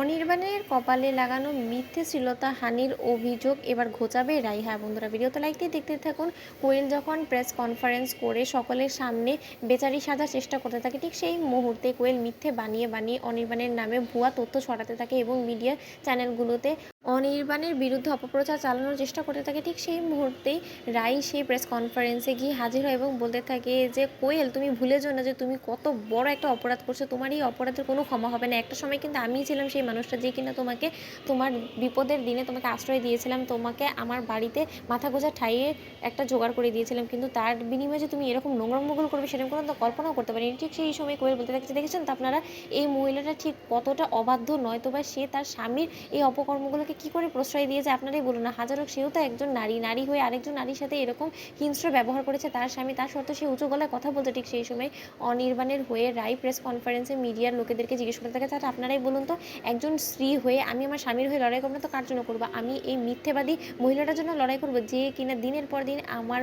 অনির্বাণের কপালে লাগানো মিথ্যে শ্লীলতাহানির অভিযোগ এবার ঘোচাবে রাই। হ্যাঁ বন্ধুরা, ভিডিওতে লাইক দিয়ে দেখতে থাকুন। কোয়েল যখন প্রেস কনফারেন্স করে সকলের সামনে বেচারি সাজার চেষ্টা করতে থাকে, ঠিক সেই মুহূর্তে কোয়েল মিথ্যে বানিয়ে বানিয়ে অনির্বাণের নামে ভুয়া তথ্য ছড়াতে থাকে এবং মিডিয়া চ্যানেলগুলোতে অনির্বাণের বিরুদ্ধে অপপ্রচার চালানোর চেষ্টা করতে থাকে। ঠিক সেই মুহূর্তেই রাই সেই প্রেস কনফারেন্সে গিয়ে হাজির হয় এবং বলতে থাকে যে কোয়েল, তুমি ভুলে যাও না যে তুমি কত বড় একটা অপরাধ করছো, তোমার এই অপরাধের কোনো ক্ষমা হবে না। একটা সময় কিন্তু আমিই ছিলাম সেই মানুষটা যে কিনা তোমাকে তোমার বিপদের দিনে তোমাকে আশ্রয় দিয়েছিলাম, তোমাকে আমার বাড়িতে মাথা গোঁজা ঠাইয়ে একটা জোগাড় করে দিয়েছিলাম, কিন্তু তার বিনিময়ে যে তুমি এরকম নোংরা মুগল করবে সেটা কোনো তো কল্পনাও করতে পারিনি। ঠিক সেই সময় কোয়েল বলতে থাকছে, দেখেছেন তো আপনারা এই মহিলাটা ঠিক কতটা অবাধ্য, নয়তো বা সে তার স্বামীর এই অপকর্মগুলোকে কি করে প্রশ্রয় দিয়েছে আপনারাই বলুন না। হাজার হোক, সেও তো একজন নারী, নারী হয়ে আরেকজন নারীর সাথে এরকম হিংস্র ব্যবহার করেছে তার স্বামী, তার সত্ত্বেও সে উঁচু গলায় কথা বলতে। ঠিক সেই সময় অনির্বাণের হয়ে রাই প্রেস কনফারেন্সে মিডিয়ার লোকেদেরকে জিজ্ঞেস করতে থাকে, তাহলে আপনারাই বলুন তো, একজন স্ত্রী হয়ে আমি আমার স্বামীর হয়ে লড়াই করবো না তো কার জন্য করবো? আমি এই মিথ্যেবাদী মহিলাটার জন্য লড়াই করবো যে কিনা দিনের পর দিন আমার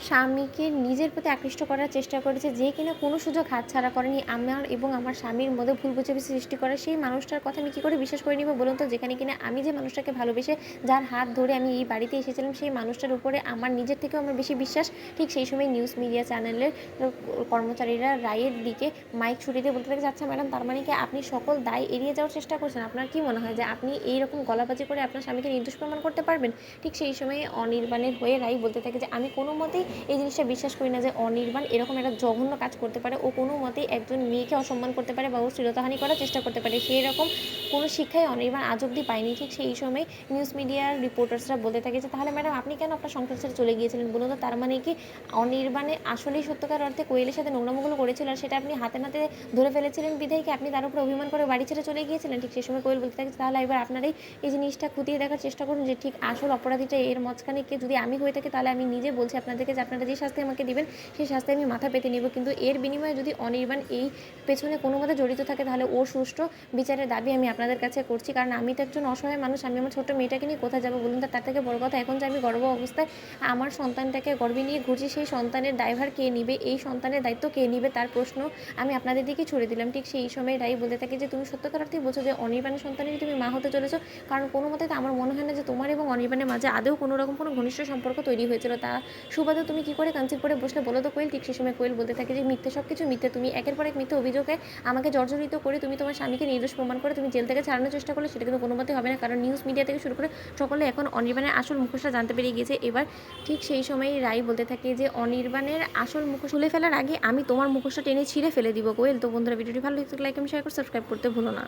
স্বামীকে নিজের প্রতি আকৃষ্ট করার চেষ্টা করেছে, যে কিনা কোনো সুযোগ হাতছাড়া করেনি আমার এবং আমার স্বামীর মধ্যে ভুল বোঝাবুঝি সৃষ্টি করে। সেই মানুষটার কথা আমি কী করে বিশ্বাস করে নিব বলুন তো? যেখানে কিনা আমি যে মানুষটাকে ভালোবেসে যার হাত ধরে আমি এই বাড়িতে এসেছিলাম, সেই মানুষটার উপরে আমার নিজের থেকেও আমার বেশি বিশ্বাস। ঠিক সেই সময় নিউজ মিডিয়া চ্যানেলের কর্মচারীরা রায়ের দিকে মাইক ছুটিয়ে দিয়ে বলতে থাকে, আচ্ছা ম্যাডাম, তার মানে কি আপনি সকল দায় এড়িয়ে যাওয়ার চেষ্টা করছেন? আপনার কি মনে হয় যে আপনি এইরকম গলাবাজি করে আপনার স্বামীকে নির্দোষ প্রমাণ করতে পারবেন? ঠিক সেই সময় অনির্বাণের হয়ে রাই বলতে থাকে যে আমি কোনো মতেই এই জিনিসটা বিশ্বাস করি না যে অনির্বাণ এরকম একটা জঘন্য কাজ করতে পারে। ও কোনো মতেই একজন মেয়েকে অসম্মান করতে পারে বা ওর শ্লীলতাহানি করার চেষ্টা করতে পারে। সেই রকম কোনো শিক্ষাই অনির্বাণ আজ অব্দি পায়নি। ঠিক সেই সময় নিউজ মিডিয়ার রিপোর্টার্সরা বলতে থাকে যে তাহলে ম্যাডাম আপনি কেন আপনার সংসার ছেড়ে চলে গিয়েছিলেন বলুন তো? তার মানে কি অনির্বাণে আসলেই সত্যকার অর্থে কোয়েলের সাথে নোংরামোগুলো করেছিল আর সেটা আপনি হাতে নাতে ধরে ফেলেছিলেন বিধায় কি আপনি তার উপরে অভিমান করে বাড়ি ছেড়ে চলে গিয়েছিলেন? ঠিক সেই সময় কোয়েল বলতে থাকে, তাহলে এবার আপনারাই এই জিনিসটা খতিয়ে দেখার চেষ্টা করুন যে ঠিক আসল অপরাধীটা এর মাঝখানে কে। যদি আমি হয়ে থাকি তাহলে আমি নিজে বলছি আপনাদেরকে যে আপনারা যে শাস্তি আমাকে দিবেন সেই শাস্তি আমি মাথা পেতে নিব, কিন্তু এর বিনিময়ে যদি অনির্বাণ এই পেছনে কোনো মতে জড়িত থাকে তাহলে ওর সুষ্ঠু বিচারের দাবি আমি আপনাদের কাছে করছি। কারণ আমি তো একজন অসহায় মানুষ, আমি আমার ছোট্ট মেয়েটাকে নিয়ে কোথায় যাবো বলুন? তার থেকে বড় কথা, এখন যে আমি গর্ভ অবস্থায় আমার সন্তানটাকে গর্ভে নিয়ে ঘুরছি, সেই সন্তানের দায়ভার কে নিবে, এই সন্তানের দায়িত্ব কে নিবে, তার প্রশ্ন আমি আপনাদের দিকে ছুড়ে দিলাম। ঠিক সেই সময় রাই বলতে থাকে যে তুমি সত্যকার অর্থেই বলছো যে অনির্বাণের সন্তানেরই তুমি মা হতে চলেছো? কারণ কোনো মতে তো আমার মনে হয় না যে তোমার এবং অনির্বাণের মাঝে আদৌ কোনো রকম কোনো ঘনিষ্ঠ সম্পর্ক তৈরি হয়েছিল। তা সুবাদে তুমি কি করে কনসিভ করে বসলে বলো তো কোয়েল? ঠিক সেই সময় কোয়েল বলতে থাকে যে মিথ্যে, সব কিছু মিথ্যে। তুমি একের পর এক মিথ্যে অভিযোগে আমাকে জর্জরিত করে তুমি তোমার স্বামীকে নির্দোষ প্রমাণ করে তুমি জেল থেকে ছাড়ানোর চেষ্টা করলে সেটা কিন্তু কোনো মতে হবে না। কারণ নিউজ মিডিয়া থেকে শুরু করে সকলে এখন অনির্বাণের আসল মুখোশটা জানতে পেরে গিয়েছে এবার। ঠিক সেই সময়ই রাই বলতে থাকে যে অনির্বাণের আসল মুখোশ খুলে ফেলার আগে আমি তোমার মুখোশটা টেনে ছিঁড়ে ফেলে দিব কোয়েল। তো বন্ধুরা, ভিডিওটি ভালো লাগলে লাইক এবং শেয়ার করে সাবস্ক্রাইব করতে ভুলো না।